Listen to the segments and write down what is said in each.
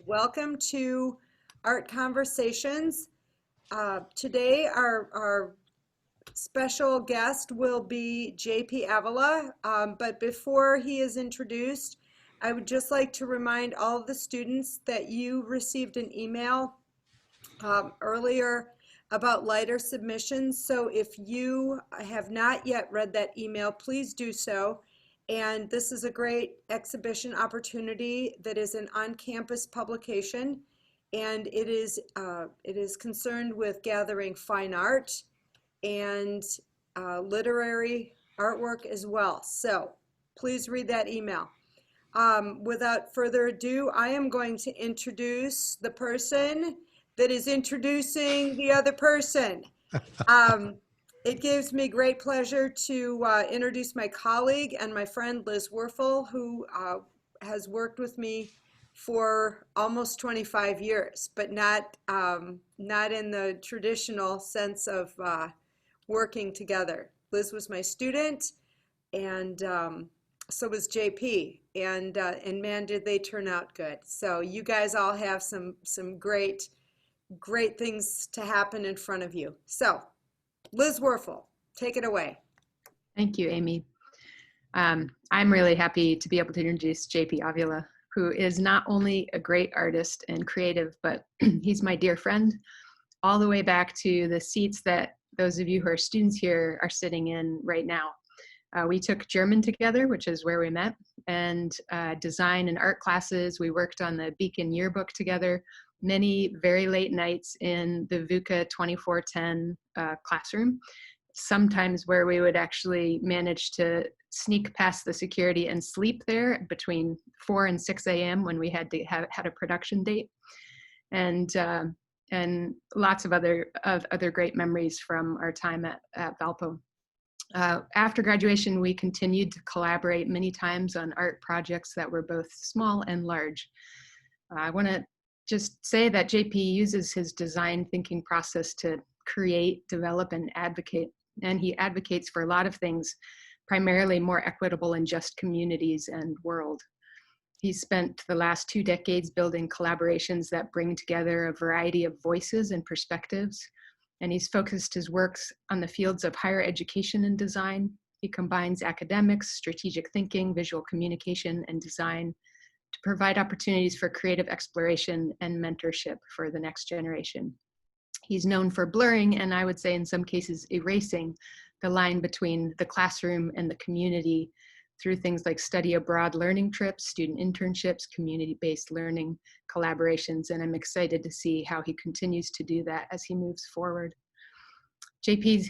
Welcome to Art Conversations. Today, our special guest will be JP Avila, but before he is introduced, I would just like to remind all of the students that you received an email earlier about lighter submissions. So if you have not yet read that email, please do so. And this is a great exhibition opportunity that is an on-campus publication, and it is concerned with gathering fine art and literary artwork as well. So please read that email. Without further ado, I am going to introduce the person that is introducing the other person. It gives me great pleasure to introduce my colleague and my friend Liz Werfel, who has worked with me for almost 25 years, but not in the traditional sense of working together. Liz was my student, and so was JP, and man, did they turn out good. So you guys all have some great things to happen in front of you. So Liz Werfel, take it away. Thank you, Amy. I'm really happy to be able to introduce JP Avila, who is not only a great artist and creative, but he's my dear friend, all the way back to the seats that those of you who are students here are sitting in right now. We took German together, which is where we met, and design and art classes. We worked on the Beacon yearbook together, many very late nights in the VUCA 2410 classroom, sometimes where we would actually manage to sneak past the security and sleep there between 4 and 6 a.m. when we had to had a production date, and lots of other great memories from our time at Valpo. After graduation, we continued to collaborate many times on art projects that were both small and large. I want to just say that JP uses his design thinking process to create, develop, and advocate. And he advocates for a lot of things, primarily more equitable and just communities and world. He's spent the last 2 decades building collaborations that bring together a variety of voices and perspectives. And he's focused his works on the fields of higher education and design. He combines academics, strategic thinking, visual communication, and design to provide opportunities for creative exploration and mentorship for the next generation. He's known for blurring, and I would say in some cases erasing, the line between the classroom and the community through things like study abroad learning trips, student internships, community-based learning collaborations, and I'm excited to see how he continues to do that as he moves forward. JP's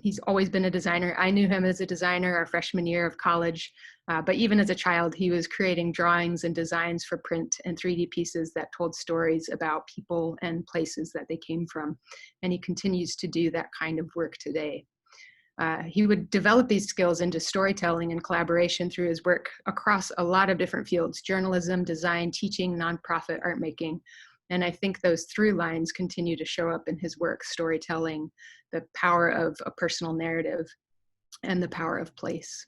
he's always been a designer. I knew him as a designer our freshman year of college, but even as a child, he was creating drawings and designs for print and 3D pieces that told stories about people and places that they came from. And he continues to do that kind of work today. He would develop these skills into storytelling and collaboration through his work across a lot of different fields: journalism, design, teaching, nonprofit, art making. And I think those through lines continue to show up in his work: storytelling, the power of a personal narrative, and the power of place.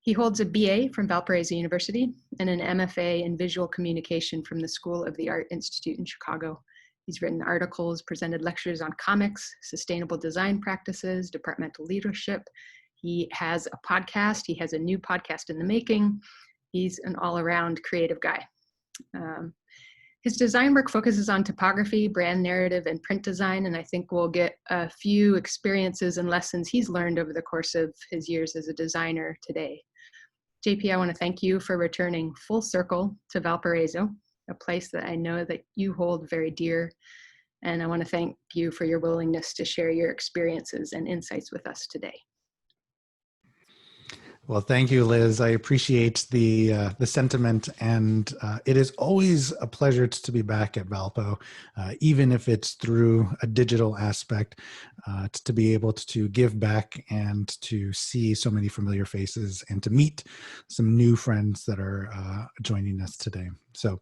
He holds a BA from Valparaiso University and an MFA in visual communication from the School of the Art Institute in Chicago. He's written articles, presented lectures on comics, sustainable design practices, departmental leadership. He has a podcast. He has a new podcast in the making. He's an all-around creative guy. His design work focuses on typography, brand narrative, and print design, and I think we'll get a few experiences and lessons he's learned over the course of his years as a designer today. JP, I want to thank you for returning full circle to Valparaiso, a place that I know that you hold very dear, and I want to thank you for your willingness to share your experiences and insights with us today. Well, thank you, Liz. I appreciate the sentiment, and it is always a pleasure to be back at Valpo, even if it's through a digital aspect, to be able to give back and to see so many familiar faces and to meet some new friends that are joining us today. So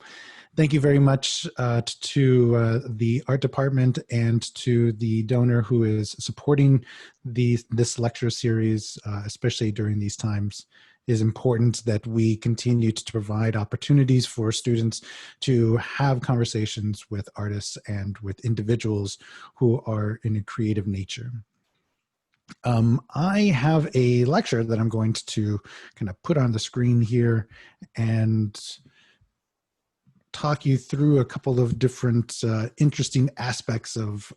thank you very much to the art department and to the donor who is supporting this lecture series, especially during these times. is important that we continue to provide opportunities for students to have conversations with artists and with individuals who are in a creative nature. I have a lecture that I'm going to kind of put on the screen here and talk you through a couple of different interesting aspects of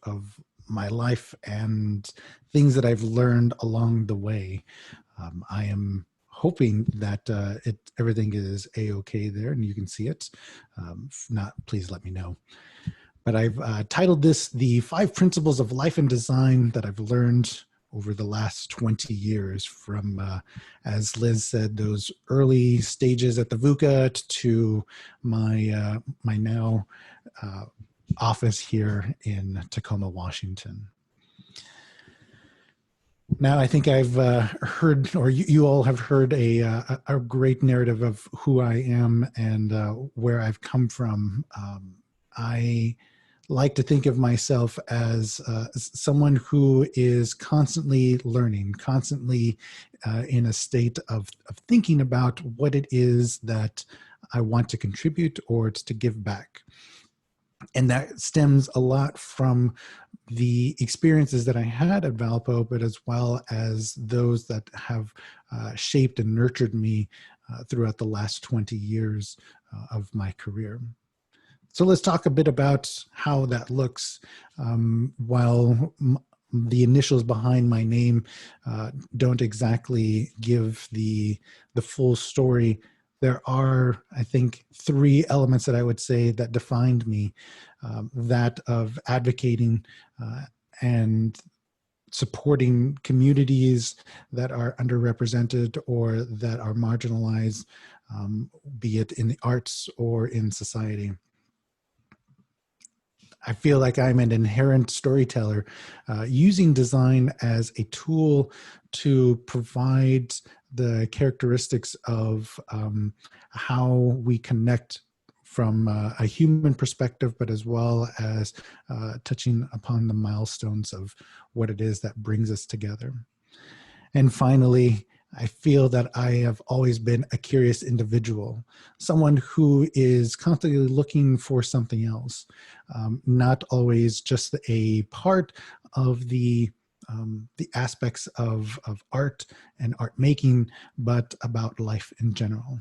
my life and things that I've learned along the way. I am hoping that everything is a-okay there and you can see it. If not, please let me know. But I've titled this "The 5 Principles of Life and Design That I've Learned Over the Last 20 Years," from, as Liz said, those early stages at the VUCA to my, my now office here in Tacoma, Washington. Now, I think I've heard, or you all have heard a great narrative of who I am and where I've come from. I like to think of myself as someone who is constantly learning, constantly in a state of thinking about what it is that I want to contribute or to give back. And that stems a lot from the experiences that I had at Valpo, but as well as those that have shaped and nurtured me throughout the last 20 years of my career. So let's talk a bit about how that looks. While the initials behind my name don't exactly give the full story, there are, I think, 3 elements that I would say that defined me. That of advocating and supporting communities that are underrepresented or that are marginalized, be it in the arts or in society. I feel like I'm an inherent storyteller, using design as a tool to provide the characteristics of how we connect from a human perspective, but as well as touching upon the milestones of what it is that brings us together. And finally, I feel that I have always been a curious individual, someone who is constantly looking for something else, not always just a part of the aspects of art and art making, but about life in general.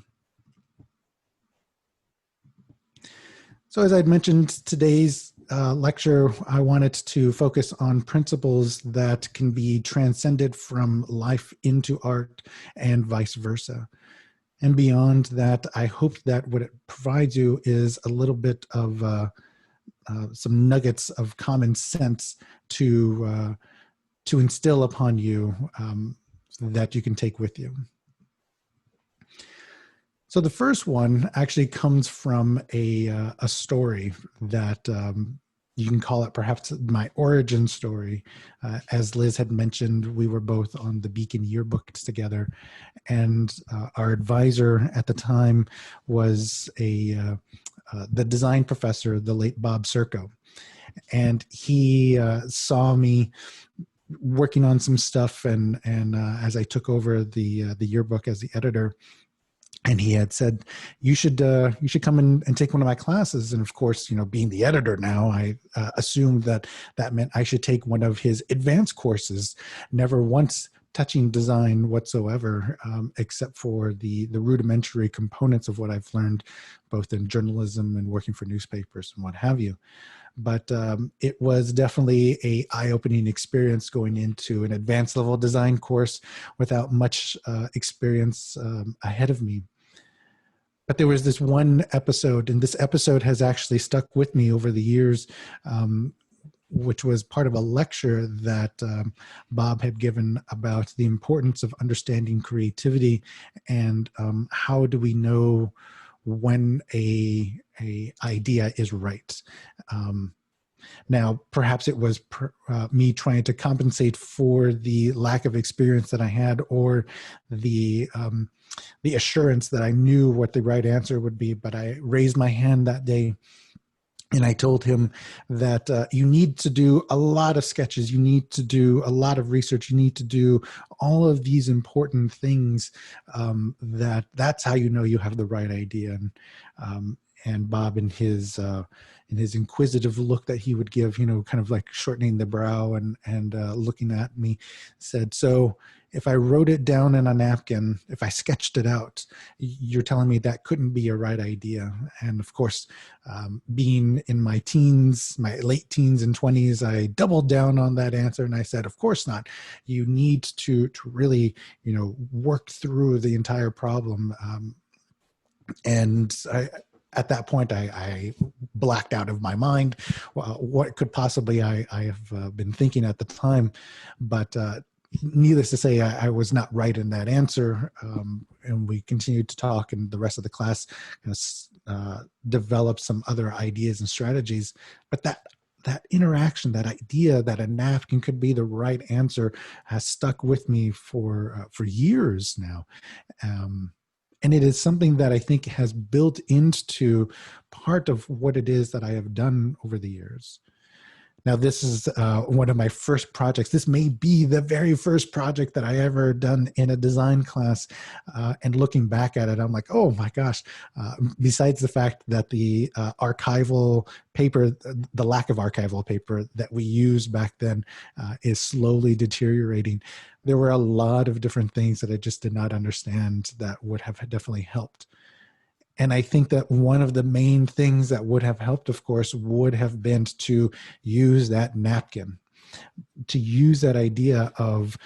So as I'd mentioned, today's lecture, I wanted to focus on principles that can be transcended from life into art and vice versa. And beyond that, I hope that what it provides you is a little bit of some nuggets of common sense to instill upon you that you can take with you. So the first one actually comes from a story that you can call it perhaps my origin story. As Liz had mentioned, we were both on the Beacon yearbook together, and our advisor at the time was the design professor, the late Bob Serco. And he saw me working on some stuff, and as I took over the yearbook as the editor, and he had said, you should come in and take one of my classes. And of course, being the editor now, I assumed that meant I should take one of his advanced courses, never once touching design whatsoever, except for the rudimentary components of what I've learned, both in journalism and working for newspapers and what have you. But it was definitely an eye-opening experience going into an advanced level design course without much experience ahead of me. But there was this one episode, and this episode has actually stuck with me over the years, which was part of a lecture that Bob had given about the importance of understanding creativity and how do we know when a idea is right. Now, perhaps it was me trying to compensate for the lack of experience that I had, or the assurance that I knew what the right answer would be. But I raised my hand that day And I told him that you need to do a lot of sketches, you need to do a lot of research, you need to do all of these important things. That's how you know you have the right idea. And Bob, in his inquisitive look that he would give, kind of like shortening the brow and looking at me, said, "So if I wrote it down in a napkin, if I sketched it out, you're telling me that couldn't be a right idea?" And of course, being in my teens, my late teens and 20s, I doubled down on that answer and I said, "Of course not. You need to really, work through the entire problem." And at that point, I blacked out of my mind what could possibly I have been thinking at the time. But needless to say, I was not right in that answer. And we continued to talk, and the rest of the class developed some other ideas and strategies. But that interaction, that idea that a napkin could be the right answer, has stuck with me for years now. And it is something that I think has built into part of what it is that I have done over the years. Now, this is one of my first projects. This may be the very first project that I ever done in a design class. And looking back at it, I'm like, oh my gosh, besides the fact that the archival paper, the lack of archival paper that we used back then is slowly deteriorating, there were a lot of different things that I just did not understand that would have definitely helped. And I think that one of the main things that would have helped, of course, would have been to use that napkin, to use that idea of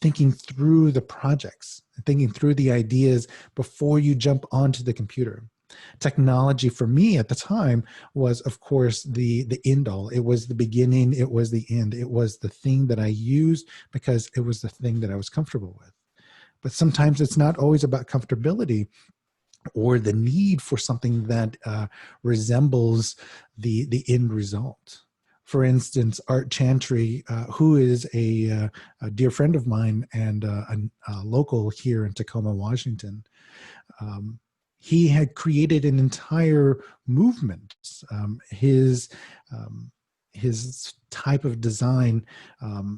thinking through the projects, thinking through the ideas before you jump onto the computer. Technology for me at the time was, of course, the end all. It was the beginning. It was the end. It was the thing that I used because it was the thing that I was comfortable with. But sometimes it's not always about comfortability or the need for something that resembles the end result. For instance, Art Chantry, who is a dear friend of mine and a local here in Tacoma, Washington, he had created an entire movement. His type of design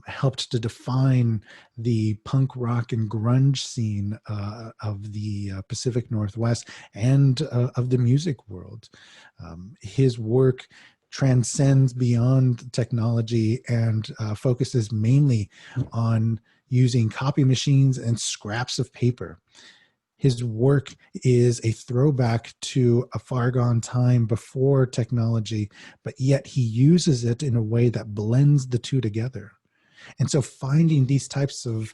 helped to define the punk rock and grunge scene of the Pacific Northwest and of the music world. His work transcends beyond technology and focuses mainly on using copy machines and scraps of paper. His work is a throwback to a far gone time before technology, but yet he uses it in a way that blends the two together. And so finding these types of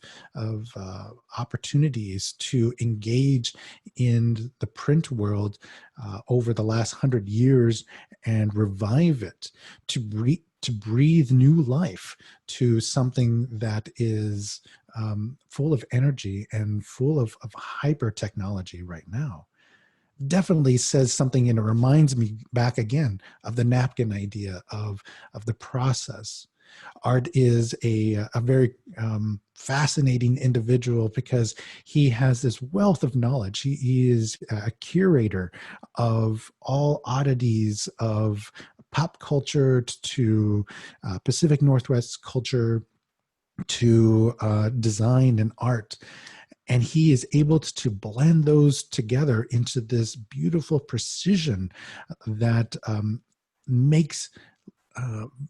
opportunities to engage in the print world over the last 100 years and revive it, to breathe new life to something that is full of energy and full of hyper technology right now, definitely says something, and it reminds me back again of the napkin idea of the process. Art is a very fascinating individual because he has this wealth of knowledge. He is a curator of all oddities of pop culture to Pacific Northwest culture to design and art. And he is able to blend those together into this beautiful precision that makes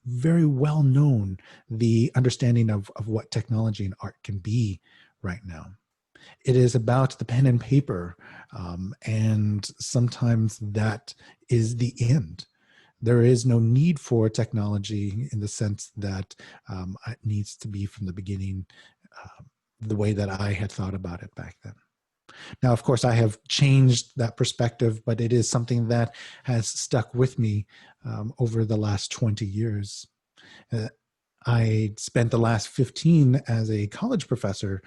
very well known the understanding of what technology and art can be right now. It is about the pen and paper, and sometimes that is the end. There is no need for technology in the sense that it needs to be from the beginning, the way that I had thought about it back then. Now, of course, I have changed that perspective, but it is something that has stuck with me over the last 20 years. I spent the last 15 as a college professor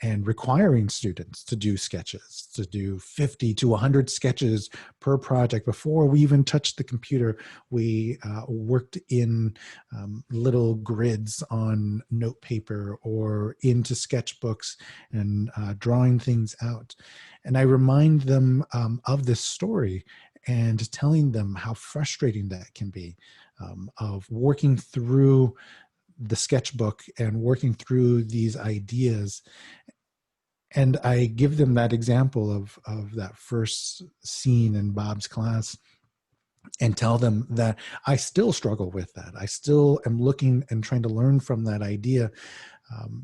and requiring students to do sketches, to do 50 to 100 sketches per project. Before we even touched the computer, we worked in little grids on note paper or into sketchbooks and drawing things out. And I remind them of this story. and telling them how frustrating that can be, of working through the sketchbook and working through these ideas. And I give them that example of that first scene in Bob's class and tell them that I still struggle with that. I still am looking and trying to learn from that idea,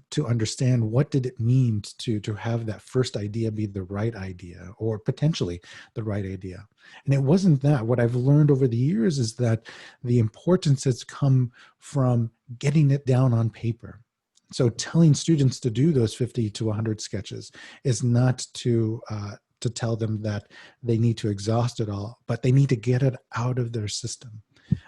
to understand what did it mean to have that first idea be the right idea, or potentially the right idea. And it wasn't that. What I've learned over the years is that the importance has come from getting it down on paper. So telling students to do those 50 to 100 sketches is not to tell them that they need to exhaust it all, but they need to get it out of their system.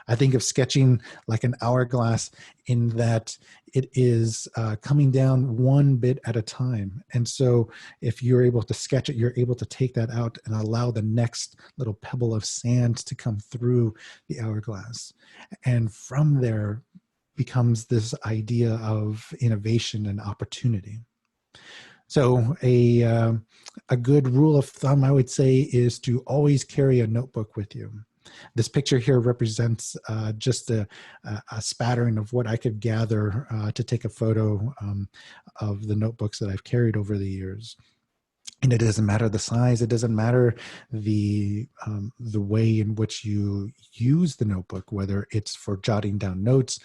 I think of sketching like an hourglass, in that it is coming down one bit at a time. And so if you're able to sketch it, you're able to take that out and allow the next little pebble of sand to come through the hourglass. And from there becomes this idea of innovation and opportunity. So a good rule of thumb, I would say, is to always carry a notebook with you. This picture here represents just a spattering of what I could gather to take a photo of the notebooks that I've carried over the years. And it doesn't matter the size. It doesn't matter the way in which you use the notebook, whether it's for jotting down notes,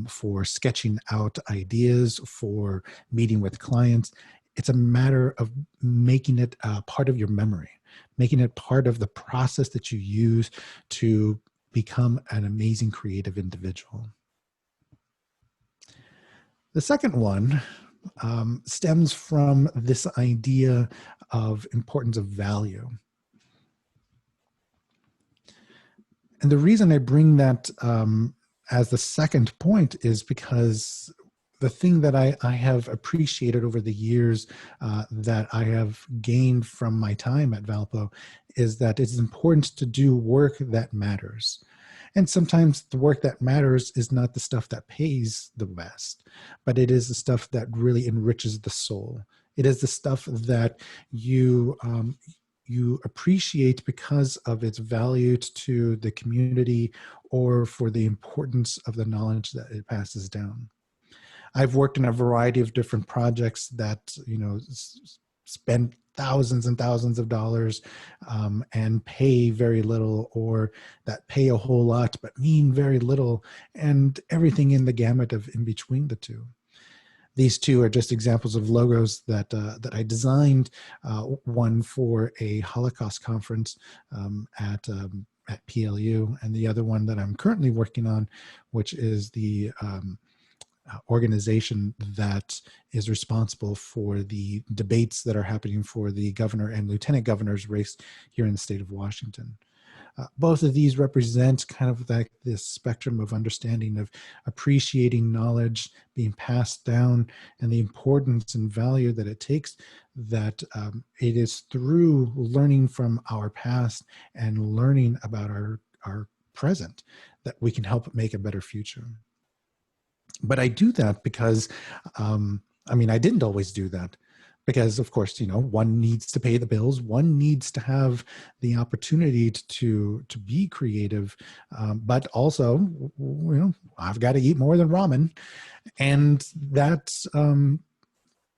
for sketching out ideas, for meeting with clients. It's a matter of making it part of your memory, making it part of the process that you use to become an amazing creative individual. The second one stems from this idea of importance of value. And the reason I bring that as the second point is because the thing that I have appreciated over the years that I have gained from my time at Valpo is that it's important to do work that matters. And sometimes the work that matters is not the stuff that pays the best, but it is the stuff that really enriches the soul. It is the stuff that you appreciate because of its value to the community, or for the importance of the knowledge that it passes down. I've worked in a variety of different projects that, spend thousands and thousands of dollars and pay very little, or that pay a whole lot but mean very little, and everything in the gamut of in between the two. These two are just examples of logos that that I designed. One for a Holocaust conference at PLU, and the other one that I'm currently working on, which is the organization that is responsible for the debates that are happening for the governor and lieutenant governor's race here in the state of Washington. Both of these represent kind of like this spectrum of understanding of appreciating knowledge being passed down, and the importance and value that it takes, that it is through learning from our past and learning about our present that we can help make a better future. But I do that because, I didn't always do that, because of course, one needs to pay the bills. One needs to have the opportunity to be creative, but also, I've got to eat more than ramen, and that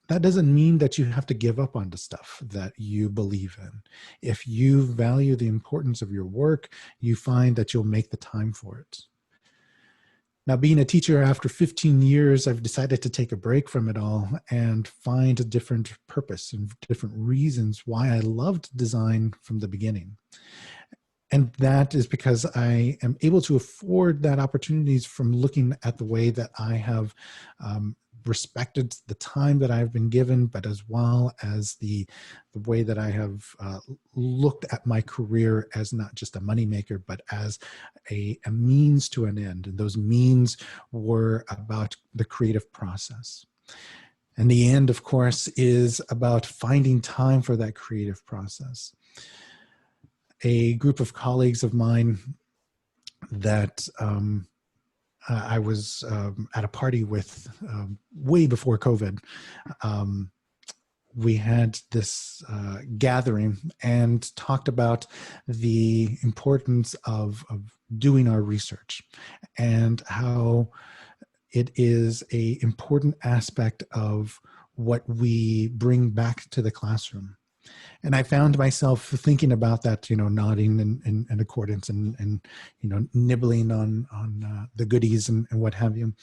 doesn't mean that you have to give up on the stuff that you believe in. If you value the importance of your work, you find that you'll make the time for it. Now, being a teacher after 15 years, I've decided to take a break from it all and find a different purpose and different reasons why I loved design from the beginning. And that is because I am able to afford that opportunities from looking at the way that I have respected the time that I've been given, but as well as the way that I have looked at my career as not just a moneymaker, but as a means to an end. And those means were about the creative process. And the end, of course, is about finding time for that creative process. A group of colleagues of mine that I was at a party with way before COVID. we had this gathering and talked about the importance of doing our research and how it is a important aspect of what we bring back to the classroom. And I found myself thinking about that, nodding in accordance and nibbling on the goodies and what have you.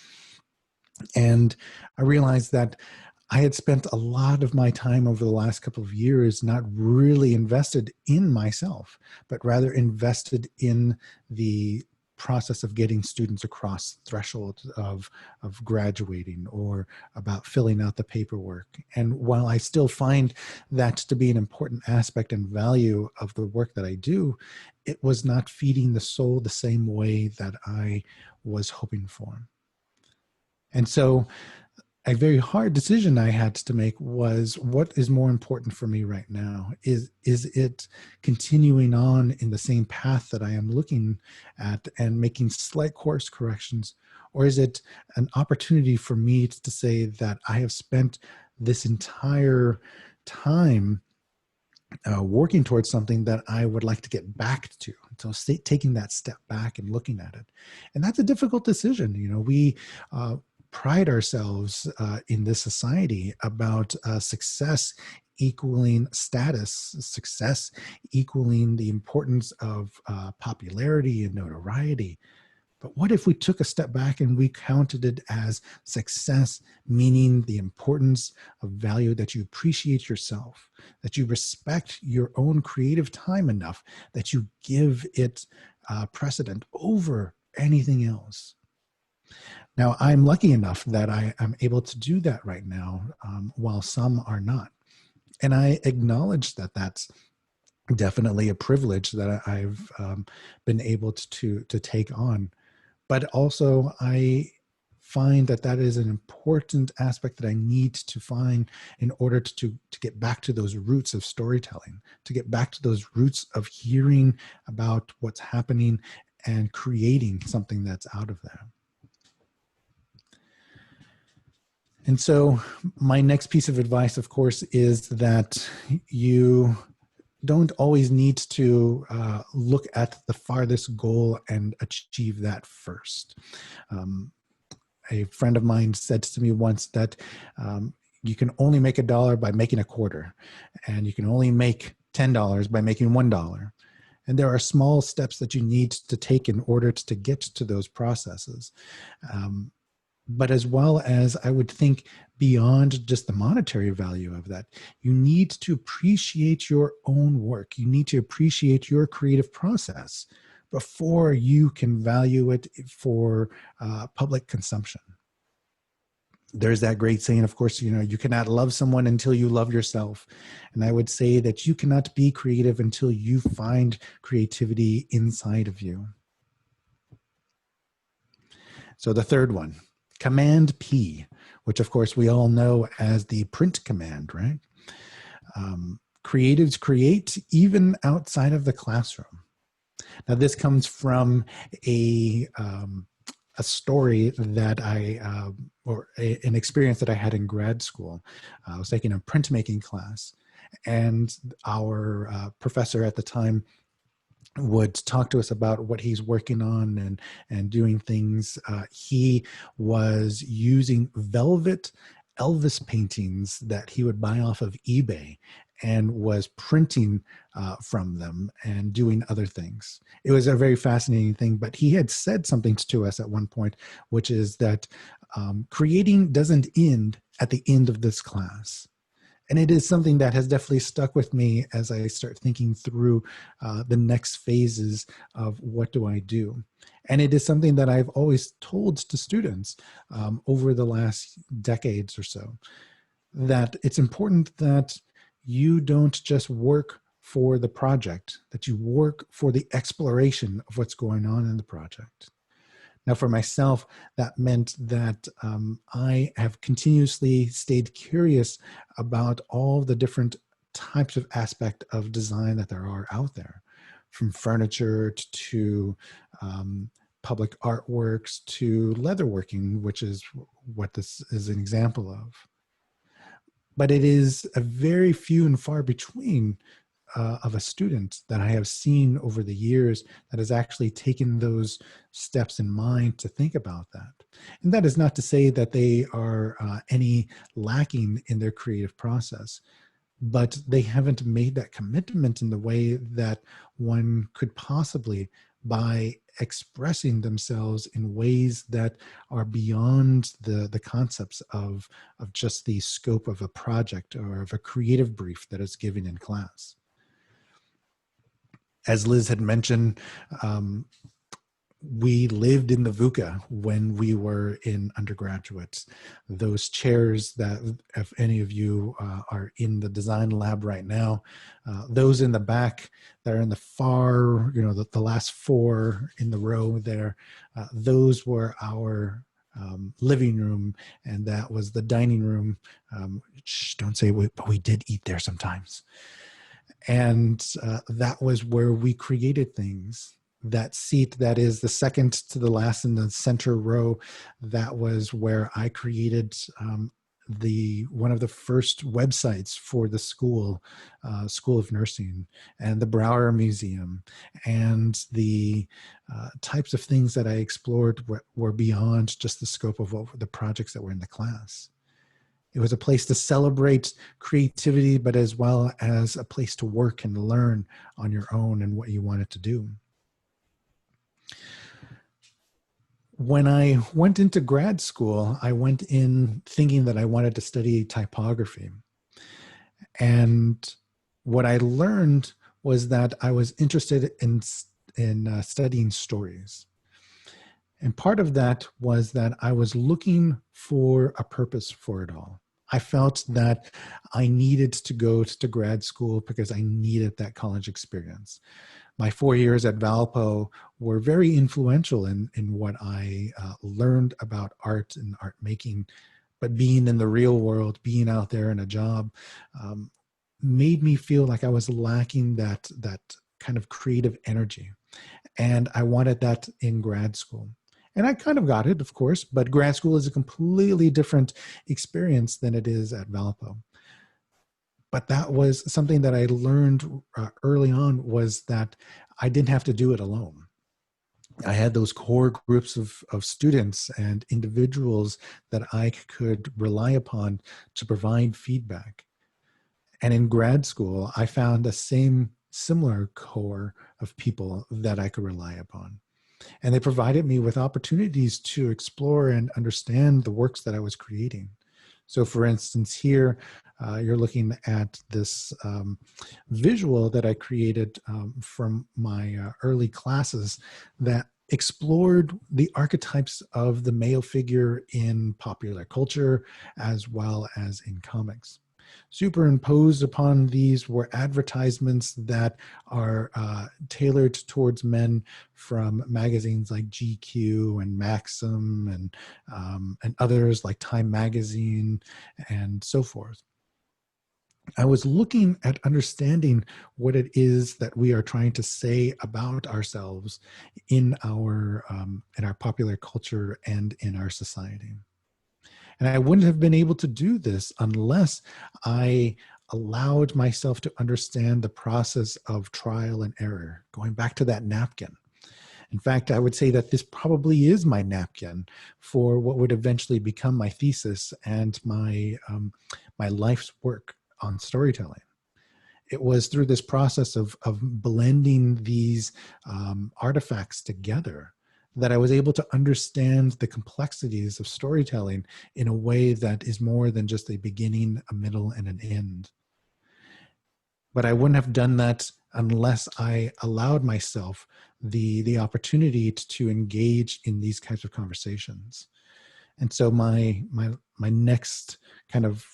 And I realized that I had spent a lot of my time over the last couple of years not really invested in myself, but rather invested in the process of getting students across thresholds of graduating or about filling out the paperwork. And while I still find that to be an important aspect and value of the work that I do, it was not feeding the soul the same way that I was hoping for. And so a very hard decision I had to make was, what is more important for me right now? Is it continuing on in the same path that I am looking at and making slight course corrections? Or is it an opportunity for me to say that I have spent this entire time working towards something that I would like to get back to? So taking that step back and looking at it. And that's a difficult decision. We pride ourselves in this society about success equaling status, success equaling the importance of popularity and notoriety. But what if we took a step back and we counted it as success, meaning the importance of value, that you appreciate yourself, that you respect your own creative time enough, that you give it precedent over anything else? Now, I'm lucky enough that I am able to do that right now, while some are not. And I acknowledge that that's definitely a privilege that I've been able to take on. But also, I find that that is an important aspect that I need to find in order to get back to those roots of storytelling, to get back to those roots of hearing about what's happening and creating something that's out of there. And so my next piece of advice, of course, is that you don't always need to look at the farthest goal and achieve that first. A friend of mine said to me once that you can only make $1 by making a quarter, and you can only make $10 by making $1. And there are small steps that you need to take in order to get to those processes. But as well as, I would think, beyond just the monetary value of that, you need to appreciate your own work. You need to appreciate your creative process before you can value it for public consumption. There's that great saying, of course, you cannot love someone until you love yourself. And I would say that you cannot be creative until you find creativity inside of you. So the third one, Command P, which of course we all know as the print command, right? Creatives create even outside of the classroom. Now, this comes from a story that an experience that I had in grad school. I was taking a printmaking class, and our professor at the time would talk to us about what he's working on and doing things. He was using velvet Elvis paintings that he would buy off of eBay and was printing from them and doing other things. It was a very fascinating thing, but he had said something to us at one point, which is that creating doesn't end at the end of this class. And it is something that has definitely stuck with me as I start thinking through the next phases of what do I do. And it is something that I've always told to students over the last decades or so, that it's important that you don't just work for the project, that you work for the exploration of what's going on in the project. Now, for myself, that meant that I have continuously stayed curious about all the different types of aspect of design that there are out there, from furniture to public artworks to leatherworking, which is what this is an example of. but it is a very few and far between of a student that I have seen over the years that has actually taken those steps in mind to think about that. And that is not to say that they are any lacking in their creative process, but they haven't made that commitment in the way that one could possibly by expressing themselves in ways that are beyond the concepts of just the scope of a project or of a creative brief that is given in class. As Liz had mentioned, we lived in the VUCA when we were in undergraduates. Those chairs that, if any of you are in the design lab right now, those in the back that are in the far, the last four in the row there, those were our living room, and that was the dining room. Don't say we, but we did eat there sometimes. And that was where we created things. That seat that is the second to the last in the center row, that was where I created one of the first websites for the School of Nursing, and the Brower Museum, and the types of things that I explored were beyond just the scope of the projects that were in the class. It was a place to celebrate creativity, but as well as a place to work and learn on your own and what you wanted to do. When I went into grad school, I went in thinking that I wanted to study typography. And what I learned was that I was interested in studying stories. And part of that was that I was looking for a purpose for it all. I felt that I needed to go to grad school because I needed that college experience. My 4 years at Valpo were very influential in what I learned about art and art making, but being in the real world, being out there in a job, made me feel like I was lacking that kind of creative energy. And I wanted that in grad school. And I kind of got it, of course, but grad school is a completely different experience than it is at Valpo. But that was something that I learned early on, was that I didn't have to do it alone. I had those core groups of students and individuals that I could rely upon to provide feedback. And in grad school, I found the similar core of people that I could rely upon. And they provided me with opportunities to explore and understand the works that I was creating. So for instance, here, you're looking at this visual that I created from my early classes that explored the archetypes of the male figure in popular culture as well as in comics. Superimposed upon these were advertisements that are tailored towards men from magazines like GQ and Maxim and others like Time Magazine and so forth. I was looking at understanding what it is that we are trying to say about ourselves in our popular culture and in our society. And I wouldn't have been able to do this unless I allowed myself to understand the process of trial and error, going back to that napkin. In fact, I would say that this probably is my napkin for what would eventually become my thesis and my life's work on storytelling. It was through this process of blending these artifacts together that I was able to understand the complexities of storytelling in a way that is more than just a beginning, a middle, and an end. But I wouldn't have done that unless I allowed myself the opportunity to engage in these kinds of conversations. And so my next kind of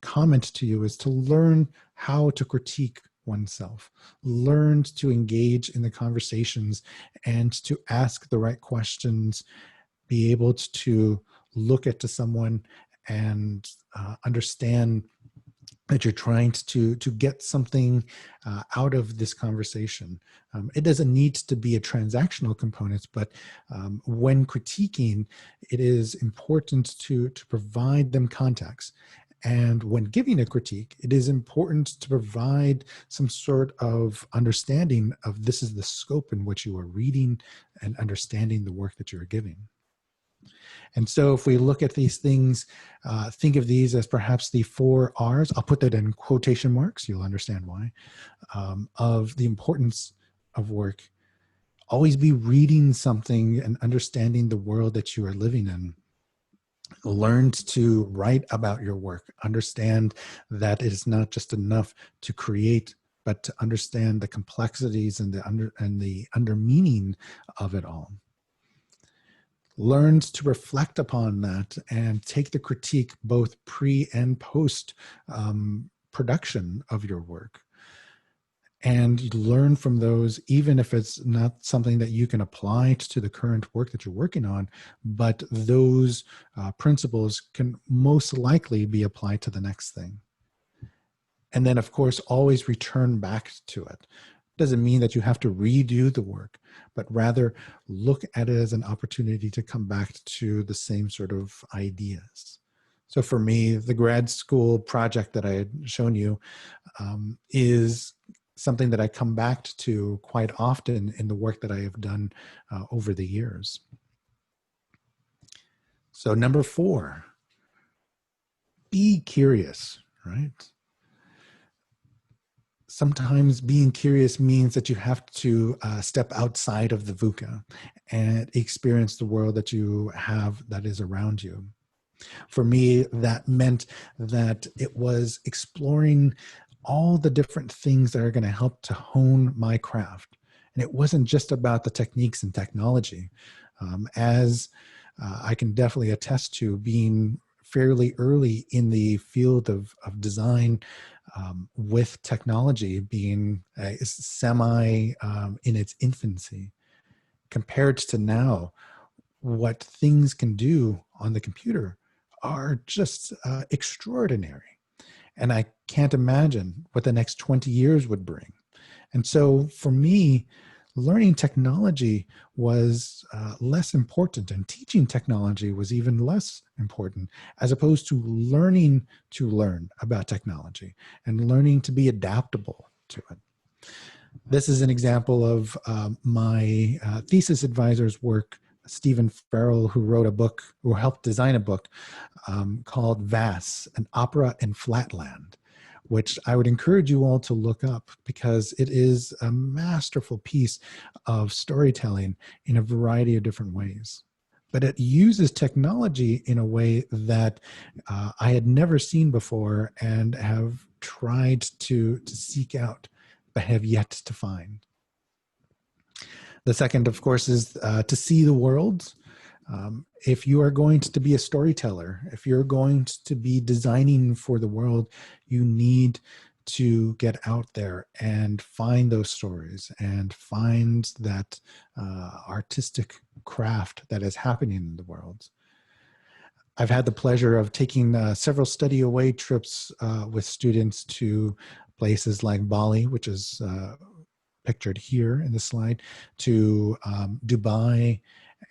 comment to you is to learn how to critique oneself, learn to engage in the conversations and to ask the right questions, be able to look at to someone and understand that you're trying to get something out of this conversation. It doesn't need to be a transactional component, but when critiquing, it is important to provide them context And when giving a critique, it is important to provide some sort of understanding of this is the scope in which you are reading and understanding the work that you're giving. And so if we look at these things, think of these as perhaps the 4 R's, I'll put that in quotation marks, you'll understand why, of the importance of work. Always be reading something and understanding the world that you are living in. Learn to write about your work. Understand that it is not just enough to create, but to understand the complexities and the under meaning of it all. Learn to reflect upon that and take the critique both pre and post production of your work. And learn from those, even if it's not something that you can apply to the current work that you're working on, but those principles can most likely be applied to the next thing. And then, of course, always return back to it. Doesn't mean that you have to redo the work, but rather look at it as an opportunity to come back to the same sort of ideas. So for me, the grad school project that I had shown you is something that I come back to quite often in the work that I have done over the years. So number 4, be curious, right? Sometimes being curious means that you have to step outside of the VUCA and experience the world that you have that is around you. For me, that meant that it was exploring all the different things that are going to help to hone my craft. And it wasn't just about the techniques and technology. As I can definitely attest to, being fairly early in the field of design, with technology being semi in its infancy, compared to now, what things can do on the computer are just extraordinary. And I can't imagine what the next 20 years would bring. And so for me, learning technology was less important, and teaching technology was even less important, as opposed to learning to learn about technology and learning to be adaptable to it. This is an example of my thesis advisor's work, Stephen Farrell, who wrote a book, who helped design a book called Vass, an Opera in Flatland, which I would encourage you all to look up, because it is a masterful piece of storytelling in a variety of different ways. But it uses technology in a way that I had never seen before and have tried to seek out, but have yet to find. The second, of course, is to see the world. If you are going to be a storyteller, if you're going to be designing for the world, you need to get out there and find those stories and find that artistic craft that is happening in the world. I've had the pleasure of taking several study away trips with students to places like Bali, which is pictured here in the slide, to Dubai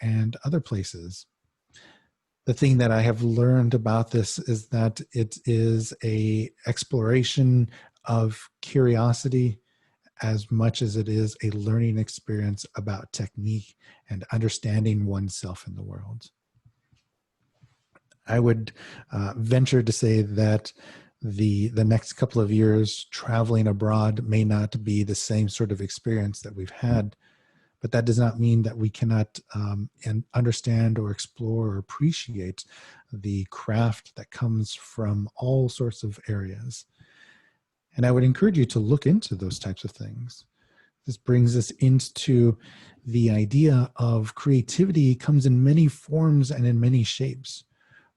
and other places. The thing that I have learned about this is that it is an exploration of curiosity as much as it is a learning experience about technique and understanding oneself in the world. I would venture to say that the next couple of years traveling abroad may not be the same sort of experience that we've had, but that does not mean that we cannot understand or explore or appreciate the craft that comes from all sorts of areas. And I would encourage you to look into those types of things. This brings us into the idea of creativity comes in many forms and in many shapes.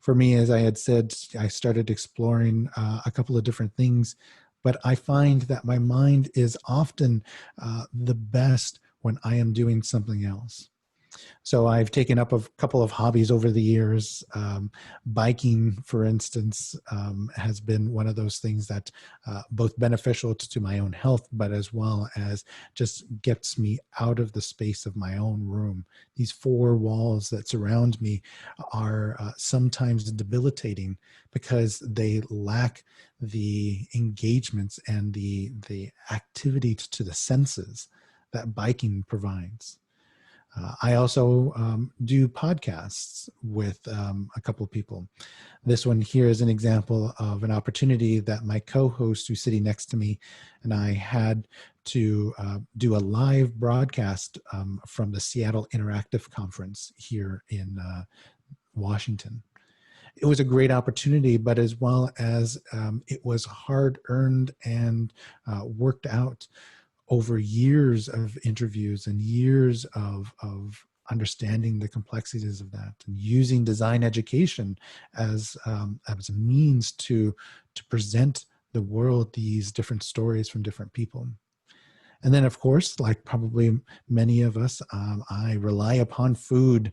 For me, as I had said, I started exploring a couple of different things, but I find that my mind is often the best when I am doing something else. So I've taken up a couple of hobbies over the years. Biking, for instance, has been one of those things that both beneficial to my own health, but as well as just gets me out of the space of my own room. These four walls that surround me are sometimes debilitating because they lack the engagements and the activity to the senses that biking provides. I also do podcasts with a couple of people. This one here is an example of an opportunity that my co-host, who's sitting next to me, and I had to do a live broadcast from the Seattle Interactive Conference here in Washington. It was a great opportunity, but as well as it was hard earned and worked out over years of interviews and years of understanding the complexities of that and using design education as a means to present the world these different stories from different people. And then, of course, like probably many of us, I rely upon food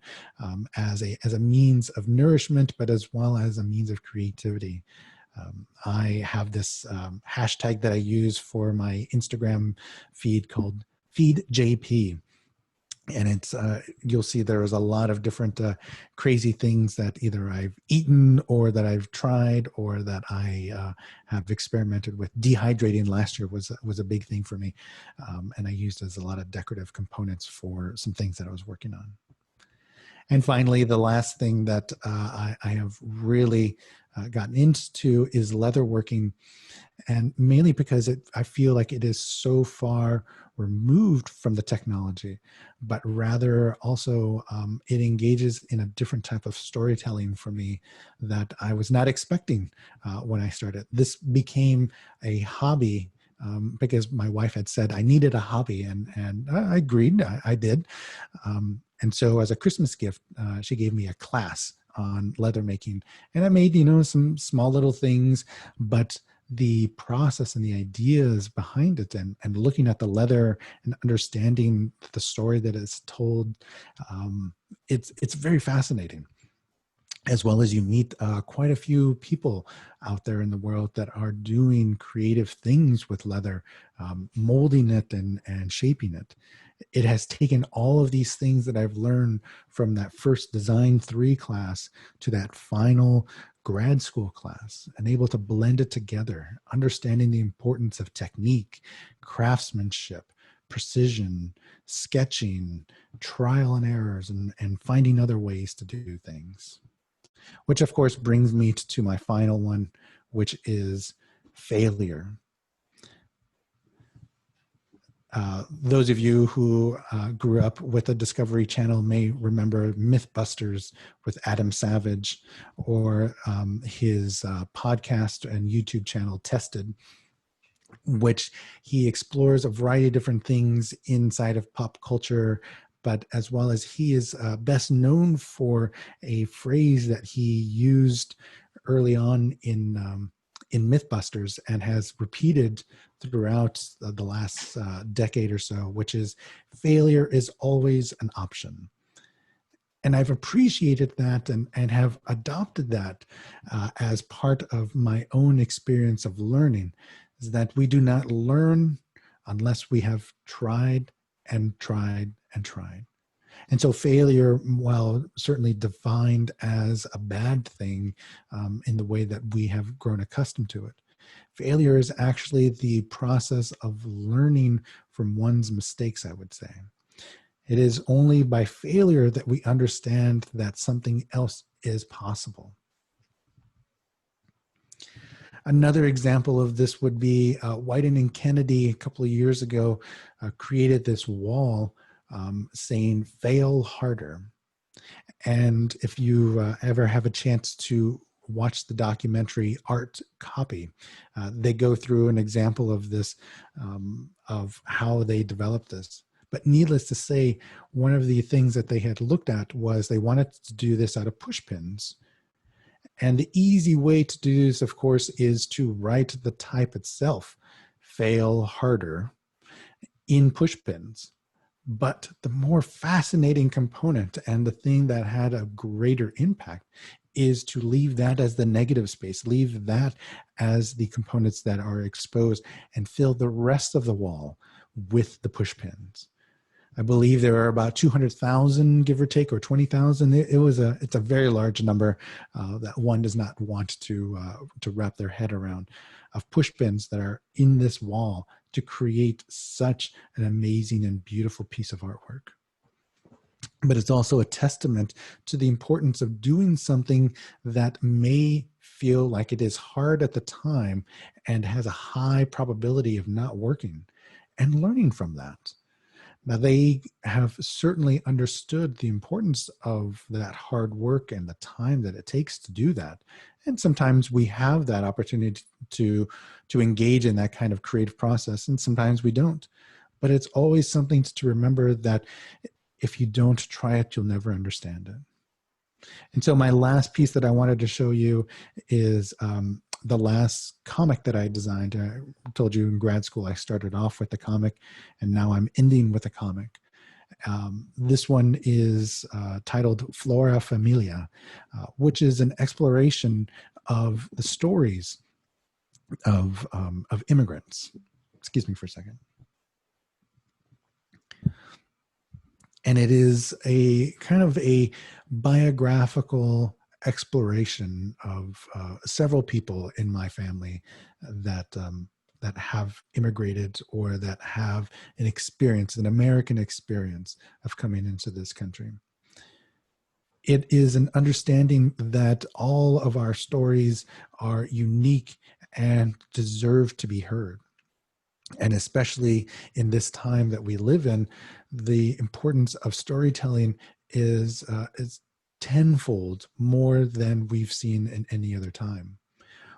as a means of nourishment, but as well as a means of creativity. I have this hashtag that I use for my Instagram feed called FeedJP. And it's you'll see there is a lot of different crazy things that either I've eaten or that I've tried or that I have experimented with. Dehydrating last year was a big thing for me, and I used as a lot of decorative components for some things that I was working on. And finally, the last thing that I have really gotten into is leatherworking, and mainly because I feel like it is so far removed from the technology, but rather also it engages in a different type of storytelling for me that I was not expecting when I started. This became a hobby because my wife had said I needed a hobby, and I agreed. I did. And so as a Christmas gift, she gave me a class on leather making, and I made, some small little things, but the process and the ideas behind it and looking at the leather and understanding the story that is told, it's very fascinating. As well as you meet quite a few people out there in the world that are doing creative things with leather, molding it and shaping it. It has taken all of these things that I've learned from that first Design 3 class to that final grad school class and able to blend it together, understanding the importance of technique, craftsmanship, precision, sketching, trial and errors, and finding other ways to do things. Which of course brings me to my final one, which is failure. Those of you who grew up with the Discovery Channel may remember Mythbusters with Adam Savage, or his podcast and YouTube channel Tested, which he explores a variety of different things inside of pop culture, but as well as he is best known for a phrase that he used early on in Mythbusters and has repeated throughout the last decade or so, which is failure is always an option. And I've appreciated that and have adopted that as part of my own experience of learning, is that we do not learn unless we have tried and tried and tried. And so failure, while certainly defined as a bad thing in the way that we have grown accustomed to it, failure is actually the process of learning from one's mistakes, I would say. It is only by failure that we understand that something else is possible. Another example of this would be Wyden and Kennedy a couple of years ago created this wall saying, fail harder. And if you ever have a chance to watch the documentary Art Copy, they go through an example of this, of how they developed this. But needless to say, one of the things that they had looked at was they wanted to do this out of push pins. And the easy way to do this, of course, is to write the type itself, fail harder, in push pins. But the more fascinating component and the thing that had a greater impact is to leave that as the negative space, leave that as the components that are exposed, and fill the rest of the wall with the push pins. I believe there are about 200,000, give or take, or 20,000. It's a very large number that one does not want to wrap their head around, of push pins that are in this wall to create such an amazing and beautiful piece of artwork. But it's also a testament to the importance of doing something that may feel like it is hard at the time and has a high probability of not working, and learning from that. Now, they have certainly understood the importance of that hard work and the time that it takes to do that. And sometimes we have that opportunity to engage in that kind of creative process, and sometimes we don't. But it's always something to remember that if you don't try it, you'll never understand it. And so my last piece that I wanted to show you is the last comic that I designed. I told you in grad school I started off with the comic, and now I'm ending with a comic. This one is titled Flora Familia, which is an exploration of the stories of immigrants. Excuse me for a second. And it is a kind of a biographical exploration of several people in my family that that have immigrated, or that have an experience, an American experience of coming into this country. It is an understanding that all of our stories are unique and deserve to be heard. And especially in this time that we live in, the importance of storytelling is tenfold more than we've seen in any other time.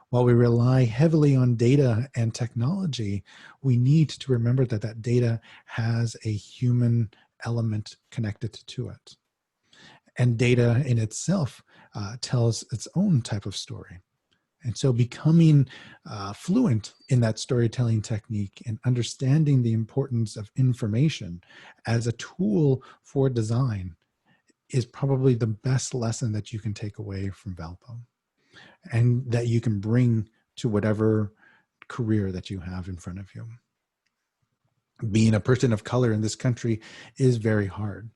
While we rely heavily on data and technology, we need to remember that that data has a human element connected to it. And data in itself tells its own type of story. And so becoming fluent in that storytelling technique and understanding the importance of information as a tool for design is probably the best lesson that you can take away from Valpo, and that you can bring to whatever career that you have in front of you. Being a person of color in this country is very hard.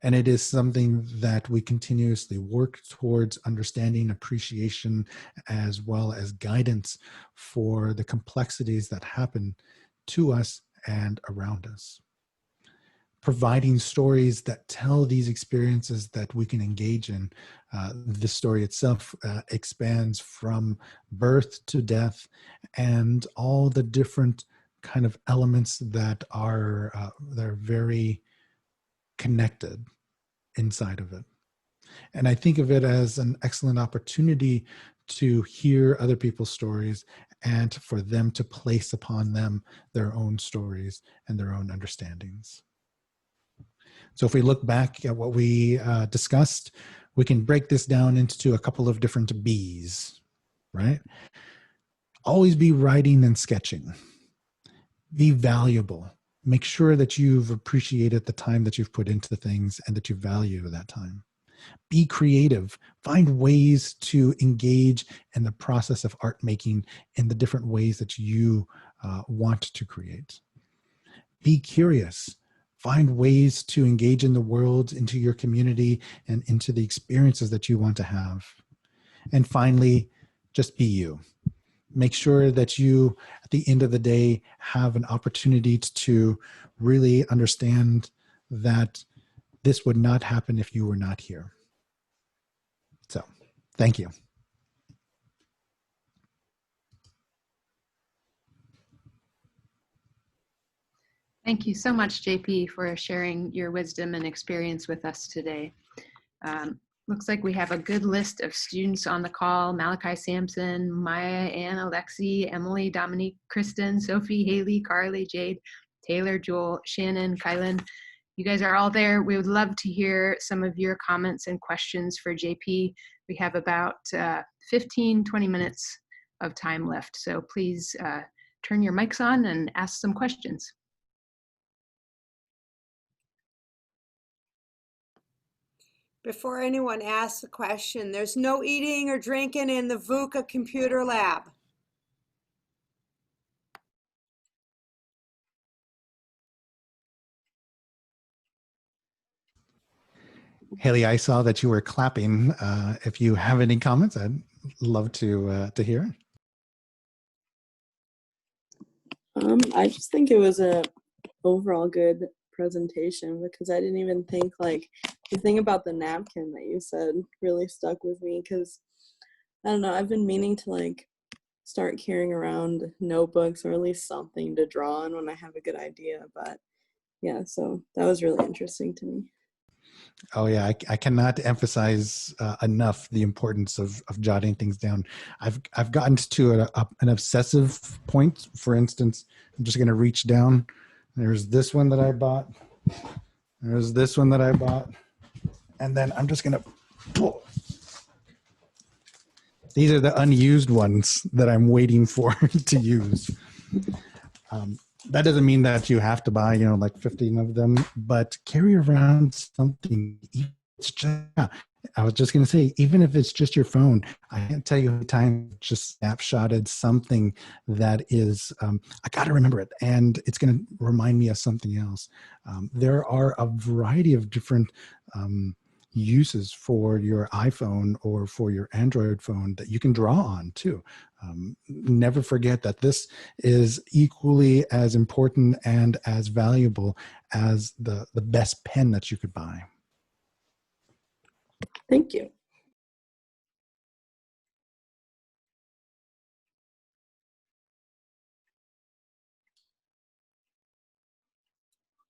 And it is something that we continuously work towards understanding, appreciation, as well as guidance for the complexities that happen to us and around us. Providing stories that tell these experiences that we can engage in. The story itself expands from birth to death, and all the different kind of elements that are they're very connected inside of it. And I think of it as an excellent opportunity to hear other people's stories, and for them to place upon them their own stories and their own understandings. So if we look back at what we discussed, we can break this down into a couple of different B's, right? Always be writing and sketching. Be valuable. Make sure that you've appreciated the time that you've put into things and that you value that time. Be creative. Find ways to engage in the process of art making in the different ways that you want to create. Be curious. Find ways to engage in the world, into your community, and into the experiences that you want to have. And finally, just be you. Make sure that you, at the end of the day, have an opportunity to really understand that this would not happen if you were not here. So, thank you. Thank you so much, JP, for sharing your wisdom and experience with us today. Looks like we have a good list of students on the call: Malachi Sampson, Maya, Ann, Alexi, Emily, Dominique, Kristen, Sophie, Haley, Carly, Jade, Taylor, Joel, Shannon, Kylan. You guys are all there. We would love to hear some of your comments and questions for JP. We have about 15, 20 minutes of time left. So please turn your mics on and ask some questions. Before anyone asks a question, there's no eating or drinking in the VUCA computer lab. Haley, I saw that you were clapping. If you have any comments, I'd love to hear. I just think it was a overall good presentation because I didn't even think like the thing about the napkin that you said really stuck with me because I don't know, I've been meaning to like start carrying around notebooks or at least something to draw on when I have a good idea, but yeah, so that was really interesting to me. Oh yeah, I cannot emphasize enough the importance of jotting things down. I've gotten to an obsessive point. For instance, I'm just going to reach down. There's this one that I bought. There's this one that I bought, and then I'm just going to pull. These are the unused ones that I'm waiting for to use. That doesn't mean that you have to buy, like 15 of them, but carry around something. It's just, I was just going to say, even if it's just your phone, I can't tell you how many times just snapshotted something that is, I got to remember it, and it's going to remind me of something else. There are a variety of different uses for your iPhone or for your Android phone that you can draw on too. Never forget that this is equally as important and as valuable as the best pen that you could buy. Thank you.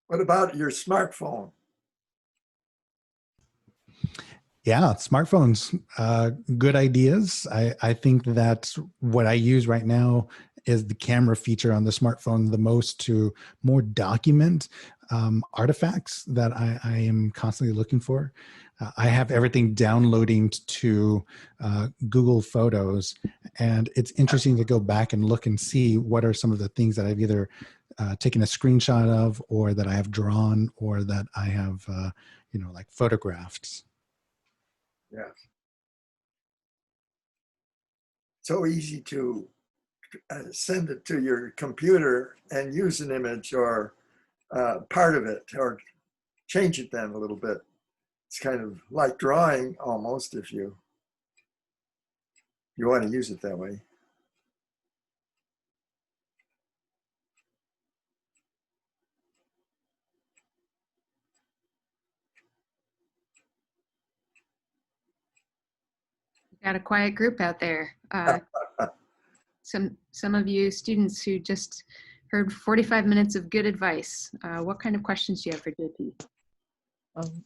What about your smartphone? Yeah, smartphones, good ideas. I think that what I use right now is the camera feature on the smartphone the most to more document artifacts that I am constantly looking for. I have everything downloading to Google Photos, and it's interesting to go back and look and see what are some of the things that I've either taken a screenshot of, or that I have drawn, or that I have, like photographed. Yes. So easy to send it to your computer and use an image or part of it or change it then a little bit. It's kind of like drawing almost if you want to use it that way. Got a quiet group out there. Some of you students who just heard 45 minutes of good advice. What kind of questions do you have for JP?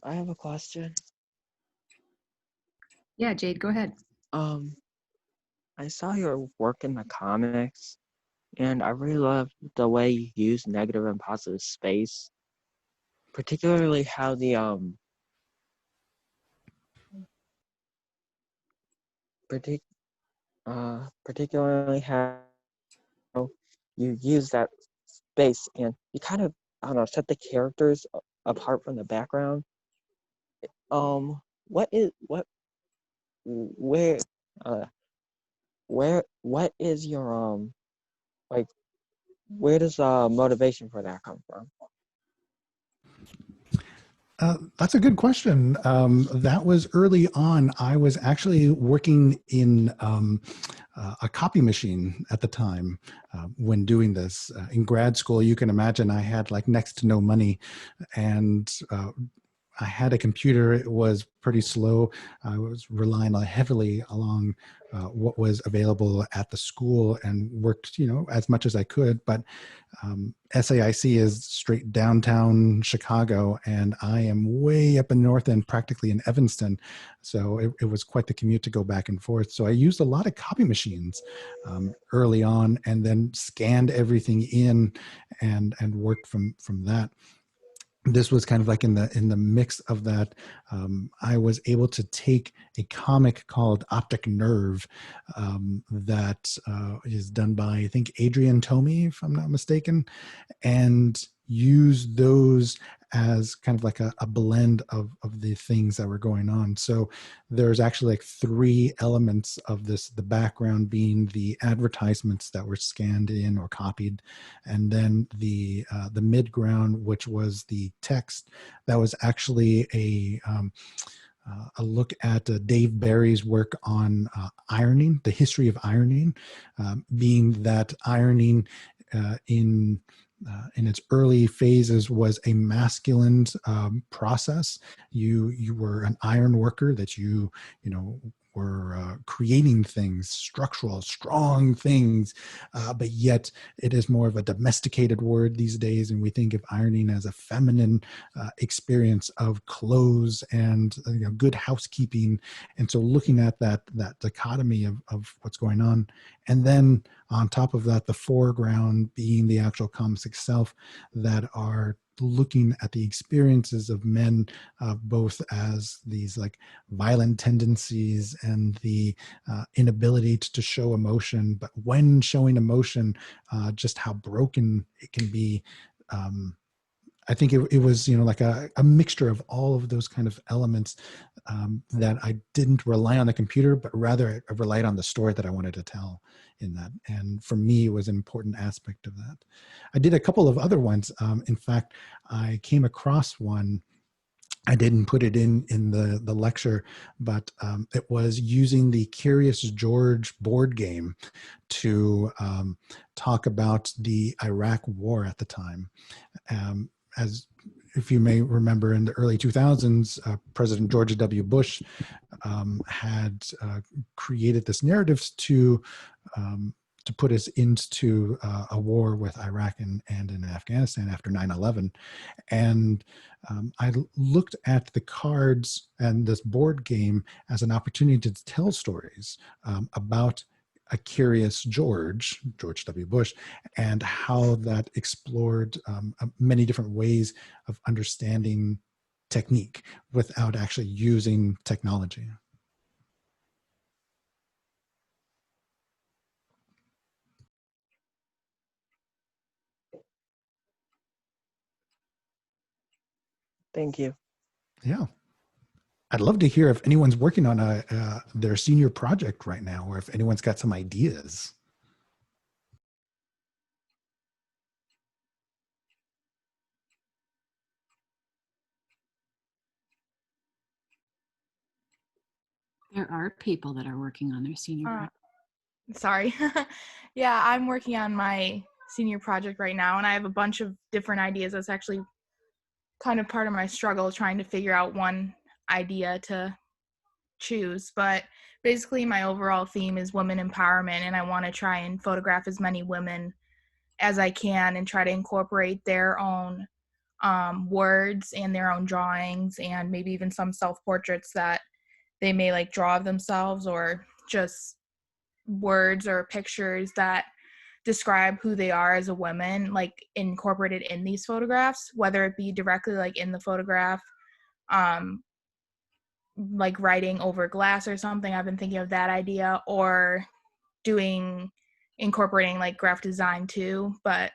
I have a question. Yeah, Jade, go ahead. I saw your work in the comics, and I really love the way you use negative and positive space, particularly how the particularly how you use that space and you kind of, I don't know, set the characters apart from the background. What is what where what is your like where does motivation for that come from? That's a good question. That was early on. I was actually working in a copy machine at the time when doing this. In grad school, you can imagine I had like next to no money, and I had a computer. It was pretty slow. I was relying heavily along what was available at the school and worked, as much as I could. But SAIC is straight downtown Chicago, and I am way up in the north end, practically in Evanston. So it was quite the commute to go back and forth. So I used a lot of copy machines early on, and then scanned everything in and worked from that. This was kind of like in the mix of that. I was able to take a comic called Optic Nerve that is done by, I think, Adrian Tomey, if I'm not mistaken. And use those as kind of like a blend of the things that were going on. So there's actually like three elements of this, the background being the advertisements that were scanned in or copied, and then the midground, which was the text that was actually a look at Dave Barry's work on ironing, the history of ironing, being that ironing in its early phases was a masculine process. You were an iron worker, that you know were creating things, structural, strong things, but yet it is more of a domesticated word these days, and we think of ironing as a feminine experience of clothes and good housekeeping. And so looking at that dichotomy of what's going on, and then on top of that, the foreground being the actual comics itself, that are looking at the experiences of men, both as these like violent tendencies and the inability to show emotion, but when showing emotion, just how broken it can be. I think it was, like a mixture of all of those kind of elements, that I didn't rely on the computer, but rather I relied on the story that I wanted to tell in that. And for me, it was an important aspect of that. I did a couple of other ones. In fact, I came across one. I didn't put it in the lecture, but it was using the Curious George board game to talk about the Iraq War at the time. As if you may remember, in the early 2000s, President George W. Bush had created this narrative to put us into a war with Iraq and in Afghanistan after 9/11. And I looked at the cards and this board game as an opportunity to tell stories about a curious George W. Bush, and how that explored many different ways of understanding technique without actually using technology. Thank you. Yeah. I'd love to hear if anyone's working on their senior project right now, or if anyone's got some ideas. There are people that are working on their senior project. Sorry. Yeah, I'm working on my senior project right now, and I have a bunch of different ideas. That's actually kind of part of my struggle, trying to figure out one idea to choose. But basically, my overall theme is women empowerment, and I want to try and photograph as many women as I can and try to incorporate their own words and their own drawings, and maybe even some self-portraits that they may like draw of themselves, or just words or pictures that describe who they are as a woman, like incorporated in these photographs, whether it be directly like in the photograph, like writing over glass or something. I've been thinking of that idea, or incorporating like graphic design too. But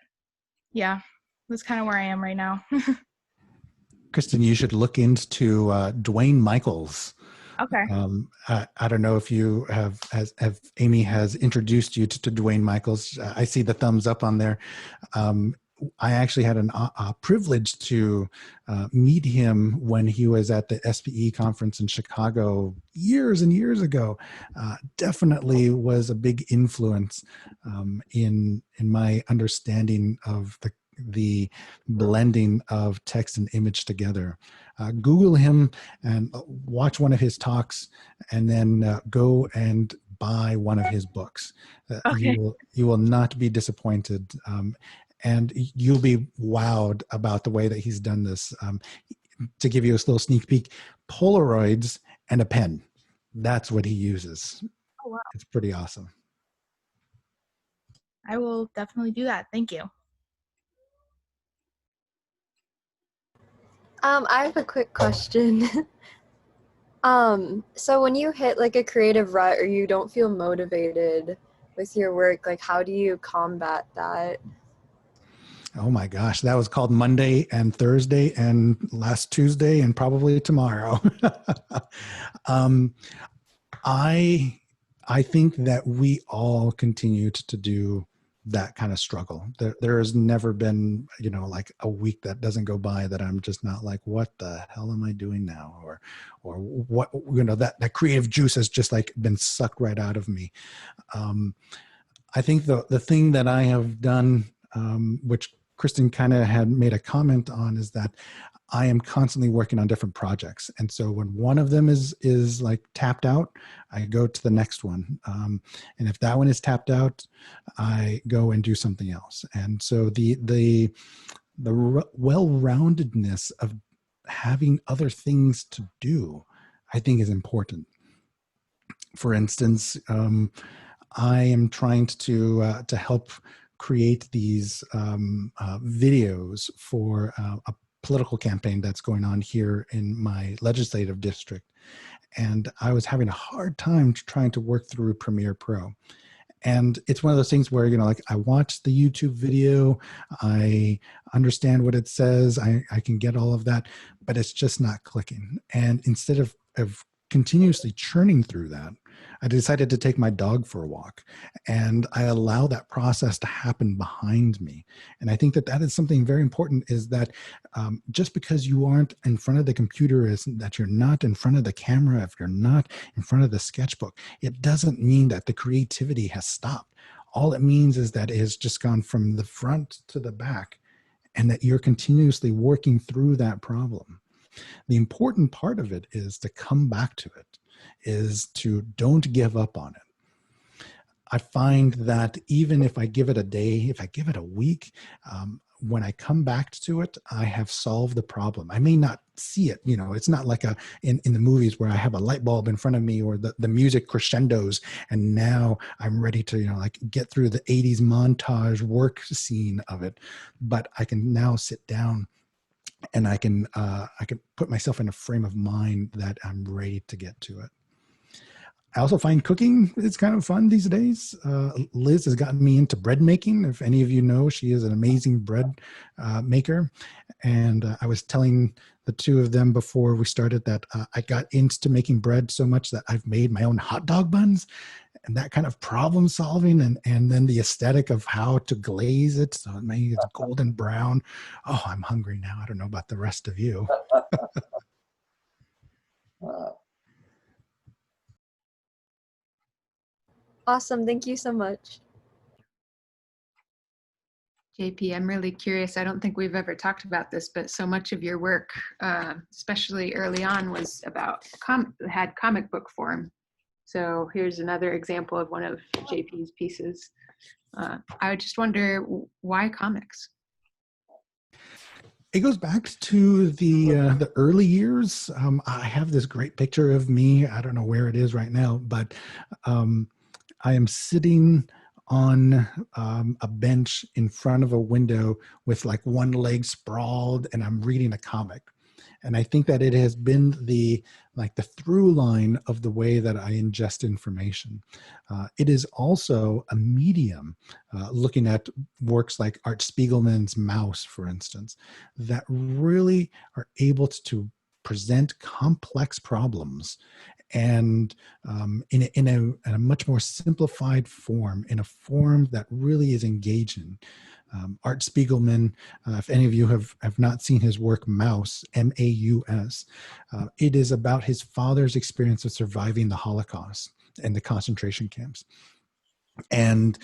yeah, that's kind of where I am right now. Kristen, you should look into Dwayne Michaels. Okay. I don't know if you have Amy has introduced you to Dwayne Michaels. I see the thumbs up on there. I actually had a privilege to meet him when he was at the SPE conference in Chicago years and years ago. Definitely was a big influence in my understanding of the blending of text and image together. Google him and watch one of his talks, and then go and buy one of his books. Okay. You will not be disappointed, and you'll be wowed about the way that he's done this. To give you a little sneak peek, Polaroids and a pen. That's what he uses. Oh, wow. It's pretty awesome. I will definitely do that. Thank you. I have a quick question. So when you hit like a creative rut or you don't feel motivated with your work, like how do you combat that? Oh my gosh, that was called Monday and Thursday and last Tuesday and probably tomorrow. um, I I think that we all continued to do that kind of struggle. There has never been, like a week that doesn't go by that I'm just not like, what the hell am I doing now? Or what, that creative juice has just like been sucked right out of me. Um, I think the thing that I have done, which Kristen kind of had made a comment on, is that I am constantly working on different projects, and so when one of them is like tapped out, I go to the next one, and if that one is tapped out, I go and do something else. And so the well-roundedness of having other things to do, I think, is important. For instance, I am trying to help create these videos for a political campaign that's going on here in my legislative district, and I was having a hard time trying to work through Premiere Pro. And it's one of those things where, like, I watch the YouTube video, I understand what it says, I can get all of that, but it's just not clicking. And instead of continuously churning through that, I decided to take my dog for a walk, and I allow that process to happen behind me. And I think that that is something very important, is that just because you aren't in front of the computer, is that you're not in front of the camera, if you're not in front of the sketchbook, it doesn't mean that the creativity has stopped. All it means is that it has just gone from the front to the back, and that you're continuously working through that problem. The important part of it is to come back to it, is to don't give up on it. I find that even if I give it a day, if I give it a week, when I come back to it, I have solved the problem. I may not see it, it's not like in the movies where I have a light bulb in front of me, or the music crescendos, and now I'm ready to, like, get through the 80s montage work scene of it. But I can now sit down, and I can put myself in a frame of mind that I'm ready to get to it. I also find cooking is kind of fun these days. Liz has gotten me into bread making. If any of you know, she is an amazing bread maker. And I was telling the two of them before we started that I got into making bread so much that I've made my own hot dog buns. And that kind of problem solving, and then the aesthetic of how to glaze it so it may it's golden brown. Oh, I'm hungry now. I don't know about the rest of you. Awesome. Thank you so much. JP, I'm really curious. I don't think we've ever talked about this, but so much of your work, especially early on, was about had comic book form. So here's another example of one of JP's pieces. I would just wonder, why comics? It goes back to the early years. I have this great picture of me. I don't know where it is right now, but I am sitting on a bench in front of a window with like one leg sprawled, and I'm reading a comic. And I think that it has been the through line of the way that I ingest information. It is also a medium, looking at works like Art Spiegelman's Mouse, for instance, that really are able to present complex problems, and in a much more simplified form, in a form that really is engaging. Art Spiegelman, if any of you have not seen his work, Mouse, M-A-U-S, it is about his father's experience of surviving the Holocaust and the concentration camps. And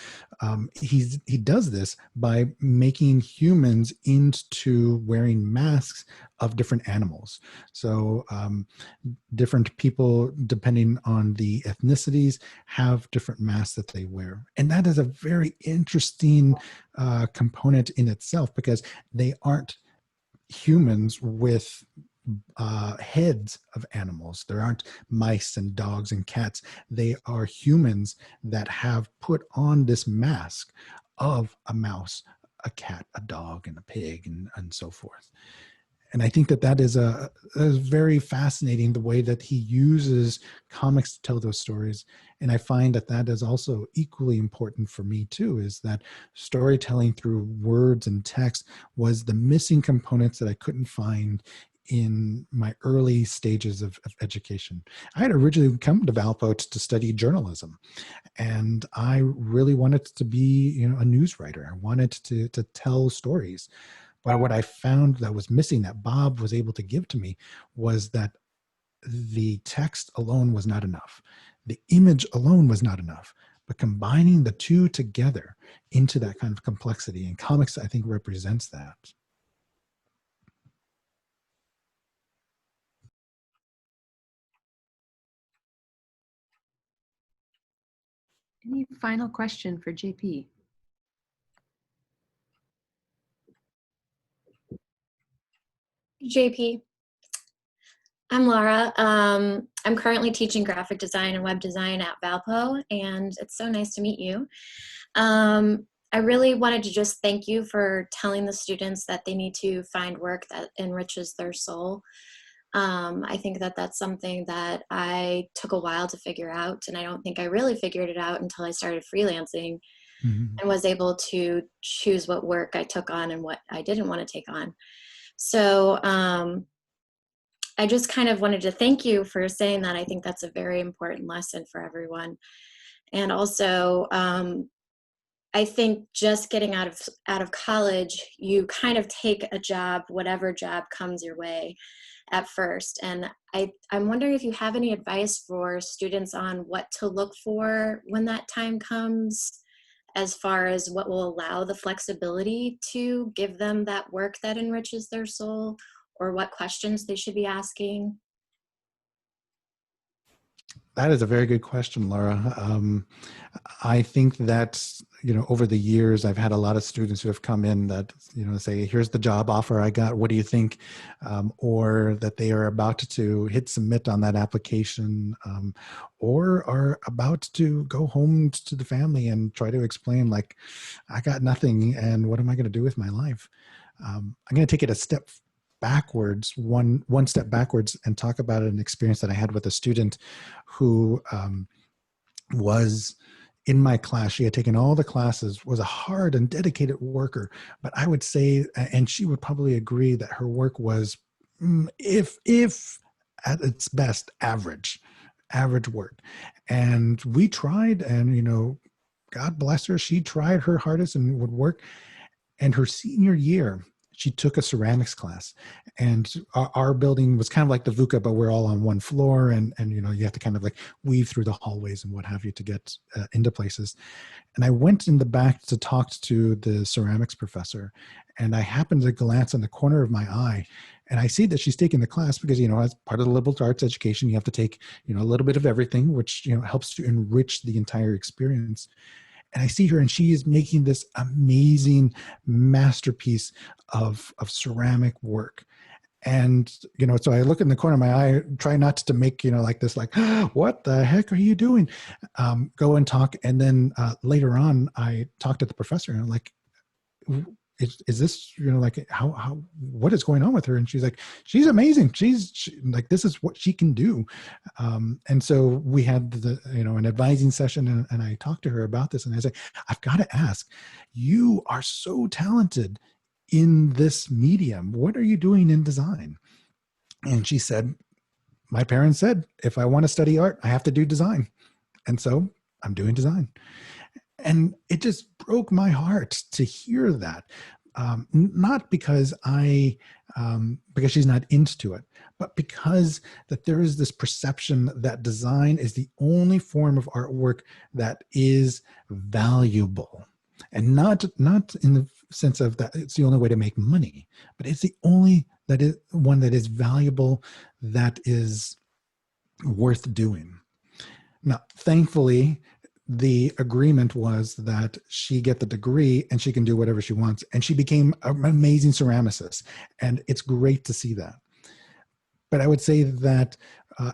he does this by making humans into wearing masks of different animals. So different people, depending on the ethnicities, have different masks that they wear. And that is a very interesting component in itself, because they aren't humans with heads of animals. There aren't mice and dogs and cats. They are humans that have put on this mask of a mouse, a cat, a dog, and a pig, and so forth. And I think that that is very fascinating, the way that he uses comics to tell those stories. And I find that that is also equally important for me too, is that storytelling through words and text was the missing components that I couldn't find in my early stages of education. I had originally come to Valpo to study journalism, and I really wanted to be, a news writer. I wanted to tell stories. But what I found that was missing, that Bob was able to give to me, was that the text alone was not enough. The image alone was not enough. But combining the two together into that kind of complexity, and comics, I think, represents that. Any final question for JP? JP, I'm Laura. I'm currently teaching graphic design and web design at Valpo, and it's so nice to meet you. I really wanted to just thank you for telling the students that they need to find work that enriches their soul. I think that that's something that I took a while to figure out, and I don't think I really figured it out until I started freelancing Mm-hmm. and was able to choose what work I took on and what I didn't want to take on. So I just kind of wanted to thank you for saying that. I think that's a very important lesson for everyone. And also, I think just getting out of college, you kind of take a job, whatever job comes your way at first. And I'm wondering if you have any advice for students on what to look for when that time comes, as far as what will allow the flexibility to give them that work that enriches their soul, or what questions they should be asking. That is a very good question, Laura. I think that, over the years, I've had a lot of students who have come in that, say, here's the job offer I got, what do you think? Or that they are about to hit submit on that application, or are about to go home to the family and try to explain, like, I got nothing, and what am I going to do with my life? I'm going to take it a step backwards, one step backwards, and talk about an experience that I had with a student who was in my class. She had taken all the classes, was a hard and dedicated worker, but I would say, and she would probably agree, that her work was, if at its best, average work. And we tried, and God bless her, she tried her hardest and would work. And her senior year, she took a ceramics class, and our building was kind of like the VUCA, but we're all on one floor, and you have to kind of like weave through the hallways and what have you to get into places. And I went in the back to talk to the ceramics professor, and I happened to glance in the corner of my eye, and I see that she's taking the class because, as part of the liberal arts education, you have to take, a little bit of everything, which, helps to enrich the entire experience. And I see her, and she is making this amazing masterpiece of ceramic work. And, so I look in the corner of my eye, try not to make, like this, like, what the heck are you doing? Go and talk. And then later on, I talked to the professor, and I'm like, is this, like, how, what is going on with her? And she's like, she's amazing. She's like, this is what she can do. And so we had an advising session, and I talked to her about this, and I said, I've got to ask, you are so talented in this medium. What are you doing in design? And she said, my parents said, if I want to study art, I have to do design. And so I'm doing design. And it just broke my heart to hear that. Not because because she's not into it, but because that there is this perception that design is the only form of artwork that is valuable, and not in the sense of that it's the only way to make money, but it's the only one that is valuable, that is worth doing. Now, thankfully, the agreement was that she get the degree and she can do whatever she wants. And she became an amazing ceramicist. And it's great to see that. But I would say that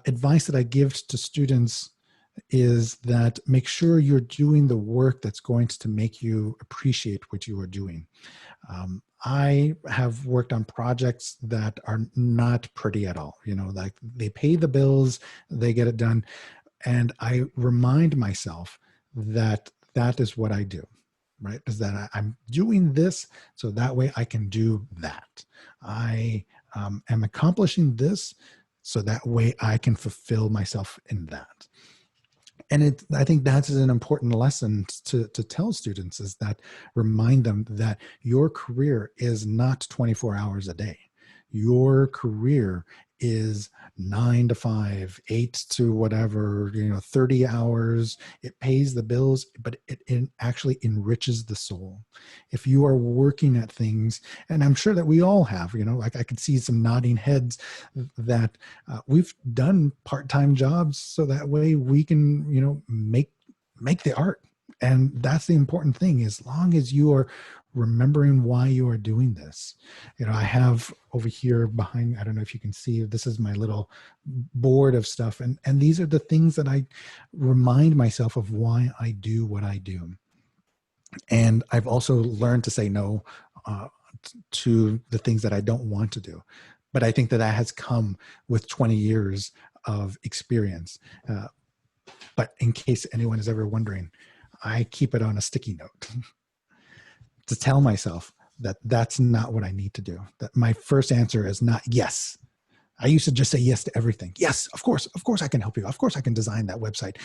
advice that I give to students is that make sure you're doing the work that's going to make you appreciate what you are doing. I have worked on projects that are not pretty at all. You know, like they pay the bills, they get it done. And I remind myself that that is what I do, right? Is that I'm doing this so that way I can do that. I am accomplishing this so that way I can fulfill myself in that. And I think that's an important lesson to tell students, is that remind them that your career is not 24 hours a day. Your career is 9 to 5, 8 to whatever, 30 hours. It pays the bills, but it actually enriches the soul. If you are working at things, and I'm sure that we all have, like I could see some nodding heads, that we've done part-time jobs so that way we can, make the art. And that's the important thing. As long as you are remembering why you are doing this. I have over here behind, I don't know if you can see, this is my little board of stuff. And these are the things that I remind myself of why I do what I do. And I've also learned to say no to the things that I don't want to do. But I think that has come with 20 years of experience. But in case anyone is ever wondering, I keep it on a sticky note to tell myself that that's not what I need to do. That my first answer is not yes. I used to just say yes to everything. Yes, of course I can help you. Of course I can design that website.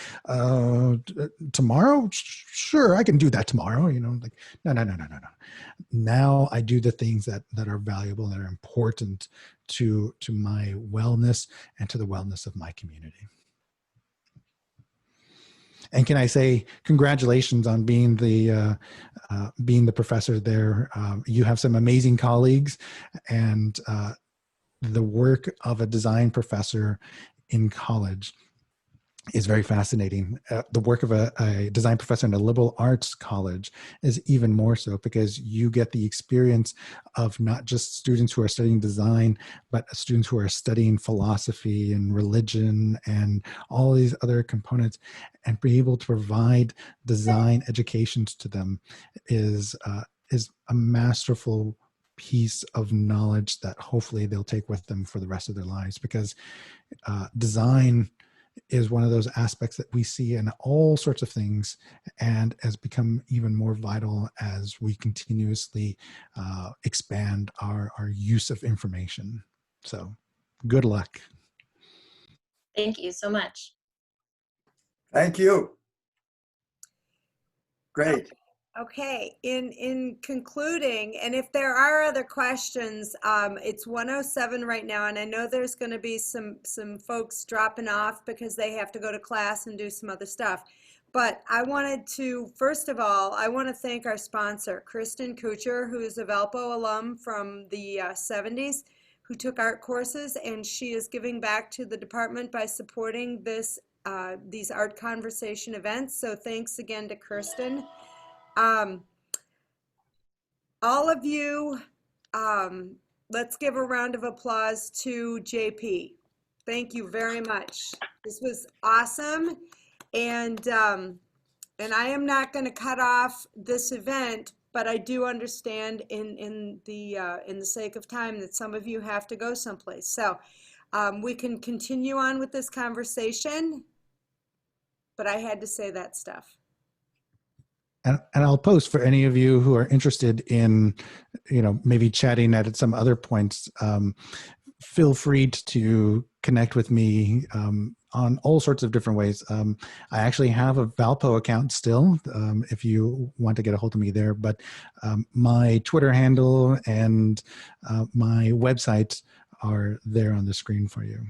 Tomorrow, sure, I can do that tomorrow. Like no. Now I do the things that are valuable, that are important to my wellness and to the wellness of my community. And can I say congratulations on being the professor there. You have some amazing colleagues, and the work of a design professor in college is very fascinating. The work of a design professor in a liberal arts college is even more so, because you get the experience of not just students who are studying design, but students who are studying philosophy and religion and all these other components, and be able to provide design educations to them is a masterful piece of knowledge that hopefully they'll take with them for the rest of their lives, because design is one of those aspects that we see in all sorts of things, and has become even more vital as we continuously expand our use of information. So good luck. Thank you so much. Thank you. Great. Okay, in concluding, and if there are other questions, it's 1:07 right now, and I know there's going to be some folks dropping off because they have to go to class and do some other stuff. But I wanted to, first of all, I want to thank our sponsor, Kristen Kucher, who is a Valpo alum from the 70s, who took art courses, and she is giving back to the department by supporting these art conversation events. So thanks again to Kristen. All of you, let's give a round of applause to JP. Thank you very much. This was awesome. And I am not going to cut off this event, but I do understand in the sake of time that some of you have to go someplace. So we can continue on with this conversation, but I had to say that stuff. And I'll post for any of you who are interested in, maybe chatting at some other points. Feel free to connect with me on all sorts of different ways. I actually have a Valpo account still, if you want to get a hold of me there. But my Twitter handle and my website are there on the screen for you.